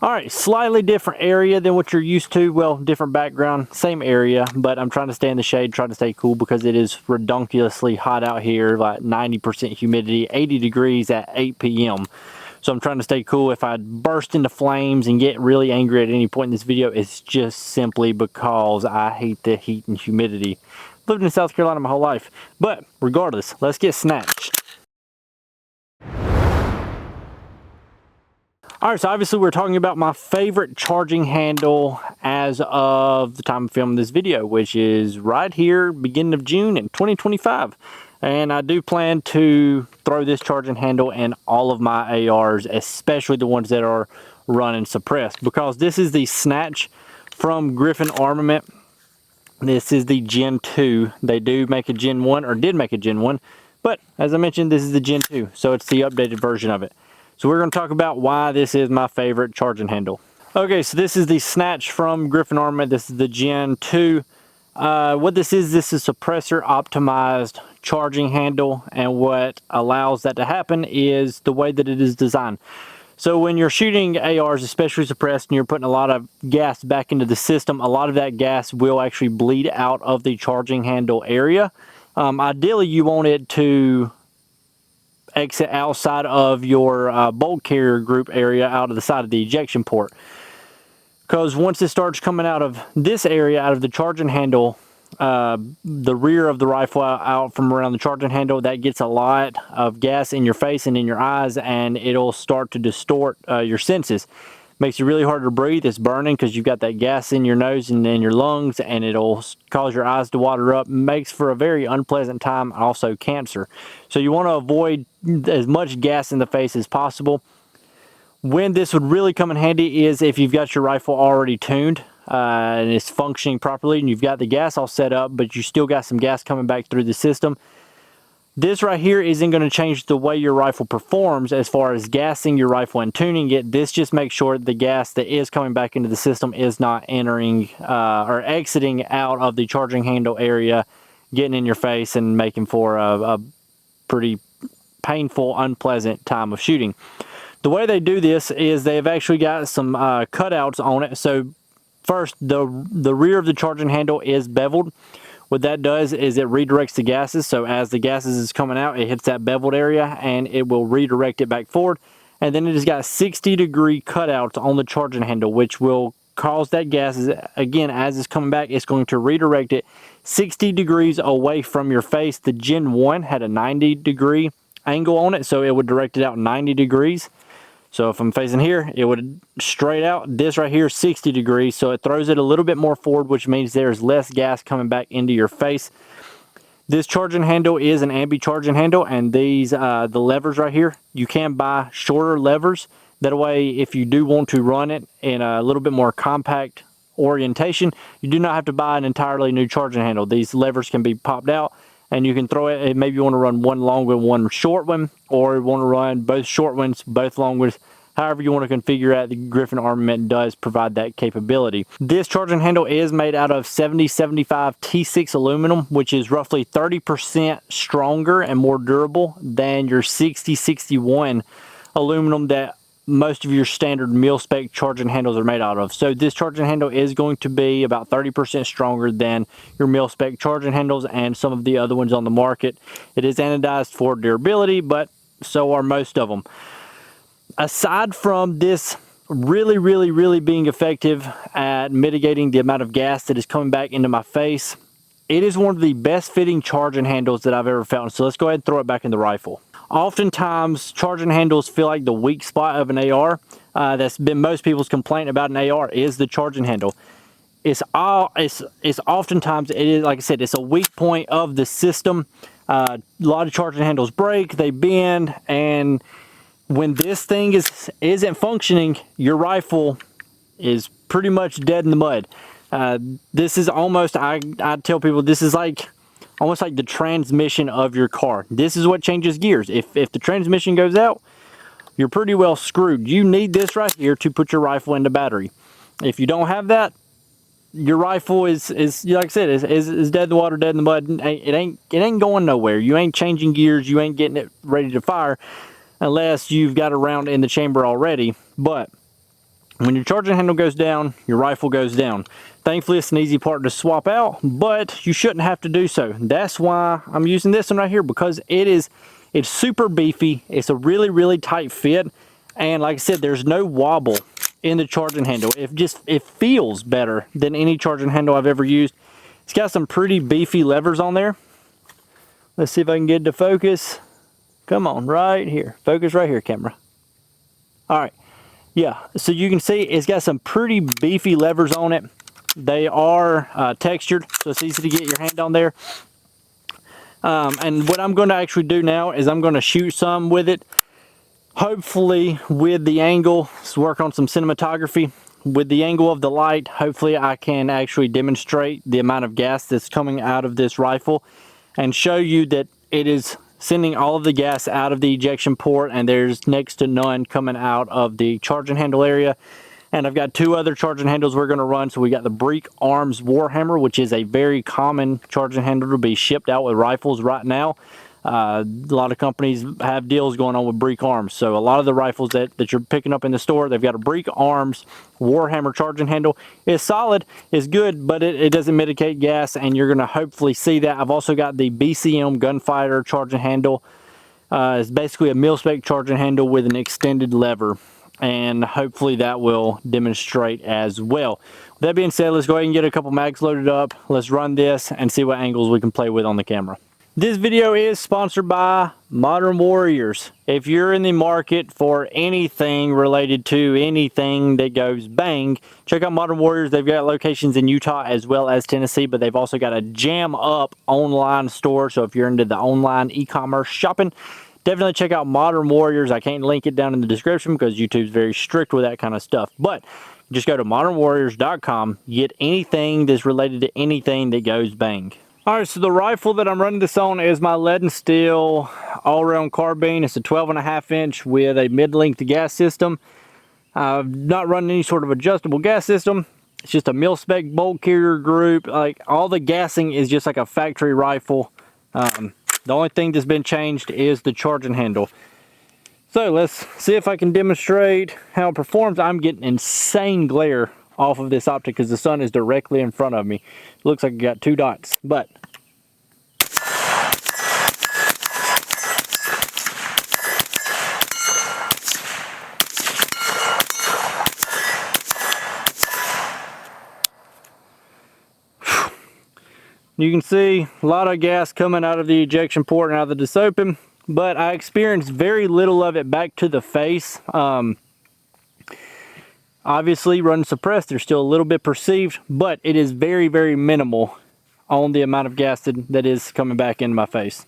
All right, slightly different area than what you're used to. Well, different background, same area, but I'm trying to stay in the shade, trying to stay cool because it is redonkulously hot out here, like 90% humidity, 80 degrees at 8 p.m. So I'm trying to stay cool. If I burst into flames and get really angry at any point in this video, it's just simply because I hate the heat and humidity. Lived in South Carolina my whole life. But regardless, let's get snatched. All right, so obviously we're talking about my favorite charging handle as of the time of filming this video, which is right here, beginning of June in 2025. And I do plan to throw this charging handle in all of my ARs, especially the ones that are running suppressed, because this is the Snatch from Griffin Armament. This is the Gen 2. They do make a Gen 1, or did make a Gen 1, but as I mentioned, this is the Gen 2, so it's the updated version of it. So we're going to talk about why this is my favorite charging handle. Okay, so this is the Snatch from Griffin Armament. This is the Gen 2. What this is suppressor optimized charging handle, and what allows that to happen is the way that it is designed. So when you're shooting ARs, especially suppressed, and you're putting a lot of gas back into the system, a lot of that gas will actually bleed out of the charging handle area. Ideally, you want it to exit outside of your bolt carrier group area, out of the side of the ejection port. Because once it starts coming out of this area, out of the charging handle, the rear of the rifle out from around the charging handle, that gets a lot of gas in your face and in your eyes, and it'll start to distort your senses. Makes it really hard to breathe. It's burning because you've got that gas in your nose and in your lungs, and it'll cause your eyes to water up. Makes for a very unpleasant time, also cancer. So you want to avoid as much gas in the face as possible. When this would really come in handy is if you've got your rifle already tuned and it's functioning properly, and you've got the gas all set up, but you still got some gas coming back through the system. This right here isn't going to change the way your rifle performs as far as gassing your rifle and tuning it. This just makes sure the gas that is coming back into the system is not entering or exiting out of the charging handle area, getting in your face and making for a pretty painful, unpleasant time of shooting. The way they do this is they've actually got some cutouts on it. So first, the rear of the charging handle is beveled. What that does is it redirects the gases. So as the gases is coming out, it hits that beveled area and it will redirect it back forward. And then it has got 60-degree cutouts on the charging handle, which will cause that gas, again, as it's coming back, it's going to redirect it 60 degrees away from your face. The Gen 1 had a 90-degree angle on it, so it would direct it out 90 degrees. So if I'm facing here, it would straight out. This right here, 60 degrees. So it throws it a little bit more forward, which means there's less gas coming back into your face. This charging handle is an ambi charging handle, and these, the levers right here, you can buy shorter levers. That way, if you do want to run it in a little bit more compact orientation, you do not have to buy an entirely new charging handle. These levers can be popped out, and you can throw it. Maybe you want to run one long one, one short one, or you want to run both short ones, both long ones. However you want to configure it, the Griffin Armament does provide that capability. This charging handle is made out of 7075 T6 aluminum, which is roughly 30% stronger and more durable than your 6061 aluminum that most of your standard mil-spec charging handles are made out of. So this charging handle is going to be about 30% stronger than your mil-spec charging handles and some of the other ones on the market. It is anodized for durability, but so are most of them. Aside from this really being effective at mitigating the amount of gas that is coming back into my face, it is one of the best fitting charging handles that I've ever found. So let's go ahead and throw it back in the rifle. Oftentimes, charging handles feel like the weak spot of an AR. That's been most people's complaint about an AR is the charging handle. It's oftentimes, it is, like I said, it's a weak point of the system. A lot of charging handles break, they bend, and when this thing isn't functioning, your rifle is pretty much dead in the mud. This is almost, I tell people, this is like almost like the transmission of your car. This is what changes gears. If the transmission goes out, you're pretty well screwed. You need this right here to put your rifle into battery. If you don't have that, your rifle is like I said, is dead in the water, dead in the mud. It ain't going nowhere. You ain't changing gears. You ain't getting it ready to fire unless you've got a round in the chamber already. But When your charging handle goes down, your rifle goes down. Thankfully, it's an easy part to swap out, but you shouldn't have to do so. That's why I'm using this one right here, because it's super beefy. It's a really, really tight fit. And like I said, there's no wobble in the charging handle. It feels better than any charging handle I've ever used. It's got some pretty beefy levers on there. Let's see if I can get it to focus. Come on, right here. Focus right here, camera. All right. Yeah, so you can see it's got some pretty beefy levers on it. They are textured, so it's easy to get your hand on there. And what I'm going to actually do now is I'm going to shoot some with it. Hopefully with the angle, let's work on some cinematography. With the angle of the light, hopefully I can actually demonstrate the amount of gas that's coming out of this rifle and show you that it is sending all of the gas out of the ejection port, and there's next to none coming out of the charging handle area. And I've got two other charging handles we're going to run. So we got the Break Arms Warhammer, which is a very common charging handle to be shipped out with rifles right now. A lot of companies have deals going on with Break Arms. So a lot of the rifles that you're picking up in the store, they've got a Break Arms Warhammer charging handle. It's solid, it's good, but it doesn't mitigate gas, and you're going to hopefully see that. I've also got the BCM Gunfighter charging handle. It's basically a mil-spec charging handle with an extended lever, and hopefully that will demonstrate as well. With that being said, let's go ahead and get a couple mags loaded up. Let's run this and see what angles we can play with on the camera. This video is sponsored by Modern Warriors. If you're in the market for anything related to anything that goes bang, check out Modern Warriors. They've got locations in Utah as well as Tennessee, but they've also got a jam up online store. So if you're into the online e-commerce shopping, definitely check out Modern Warriors. I can't link it down in the description because YouTube's very strict with that kind of stuff. But just go to modernwarriors.com, get anything that's related to anything that goes bang. All right, so the rifle that I'm running this on is my lead and steel all-round carbine. It's a 12.5 inch with a mid-length gas system. I've not run any sort of adjustable gas system. It's just a mil-spec bolt carrier group. Like, all the gassing is just like a factory rifle. The only thing that's been changed is the charging handle. So let's see if I can demonstrate how it performs. I'm getting insane glare off of this optic because the sun is directly in front of me. It looks like I got 2 dots, but you can see a lot of gas coming out of the ejection port and out of the disopen, but I experienced very little of it back to the face. Obviously, running suppressed, there's still a little bit perceived, but it is very, very minimal on the amount of gas that is coming back into my face.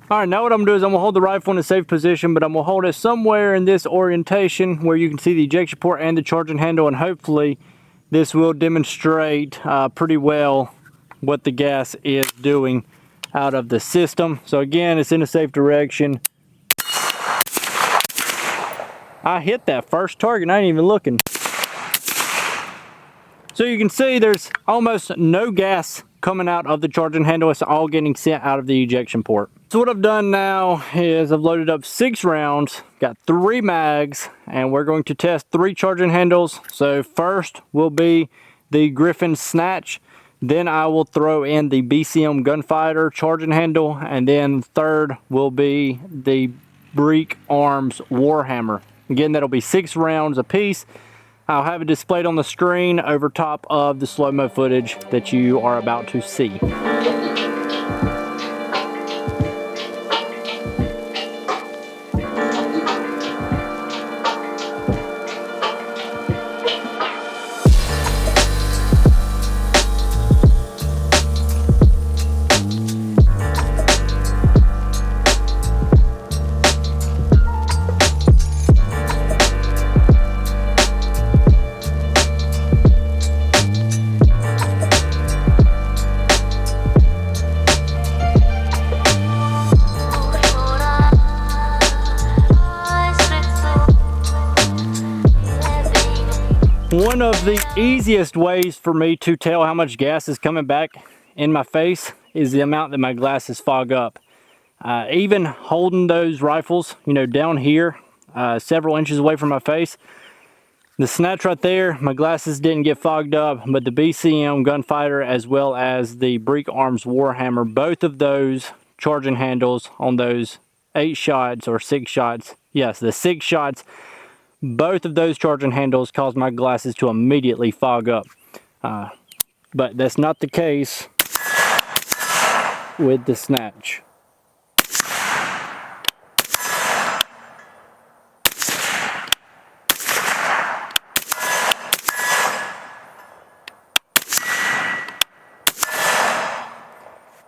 All right, now what I'm gonna do is I'm gonna hold the rifle in a safe position, but I'm gonna hold it somewhere in this orientation where you can see the ejection port and the charging handle, and hopefully this will demonstrate pretty well what the gas is doing out of the system. So again, it's in a safe direction. I hit that first target, I ain't even looking. So you can see there's almost no gas coming out of the charging handle. It's all getting sent out of the ejection port. So what I've done now is I've loaded up 6 rounds, got 3 mags, and we're going to test 3 charging handles. So first will be the GRIFFIN Snatch, then I will throw in the BCM Gunfighter charging handle, and then third will be the Break Arms Warhammer. Again, that'll be 6 rounds a piece. I'll have it displayed on the screen over top of the slow-mo footage that you are about to see. One of the easiest ways for me to tell how much gas is coming back in my face is the amount that my glasses fog up. Even holding those rifles, you know, down here, several inches away from my face, the Snatch right there, my glasses didn't get fogged up, but the BCM Gunfighter as well as the Breek Arms Warhammer, both of those charging handles on those 8 shots or 6 shots, yes, the 6 shots, both of those charging handles caused my glasses to immediately fog up. But that's not the case with the Snatch.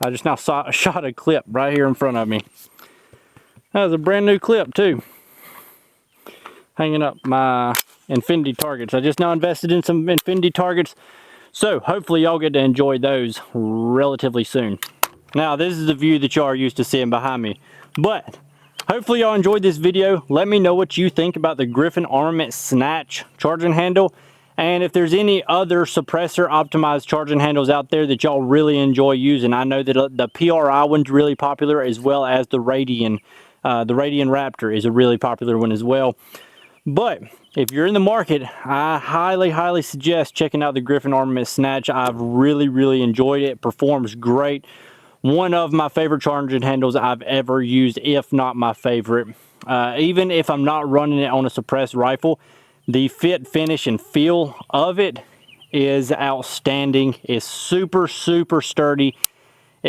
I just now shot a clip right here in front of me. That was a brand new clip too. Hanging up my Infinity targets. I just now invested in some Infinity targets, so hopefully y'all get to enjoy those relatively soon. Now this is the view that y'all are used to seeing behind me, but hopefully y'all enjoyed this video. Let me know what you think about the Griffin Armament Snatch charging handle, and if there's any other suppressor optimized charging handles out there that y'all really enjoy using. I know that the PRI one's really popular, as well as the Radian Raptor is a really popular one as well. But if you're in the market, I highly suggest checking out the Griffin Armament Snatch. I've really enjoyed it. It performs great. One of my favorite charging handles I've ever used, if not my favorite. Even if I'm not running it on a suppressed rifle, the fit, finish, and feel of it is outstanding. It's super sturdy.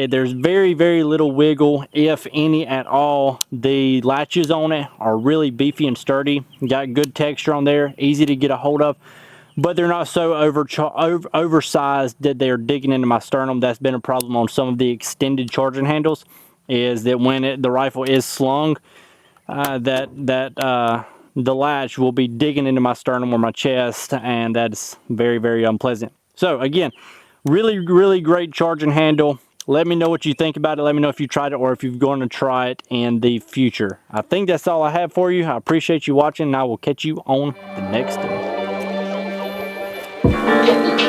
There's very little wiggle, if any at all. The latches on it are really beefy and sturdy. Got good texture on there, easy to get a hold of, but they're not so oversized that they're digging into my sternum. That's been a problem on some of the extended charging handles, is that when the rifle is slung, the latch will be digging into my sternum or my chest, and that's very unpleasant. So again, really great charging handle. Let me know what you think about it. Let me know if you tried it or if you're going to try it in the future. I think that's all I have for you. I appreciate you watching, and I will catch you on the next one.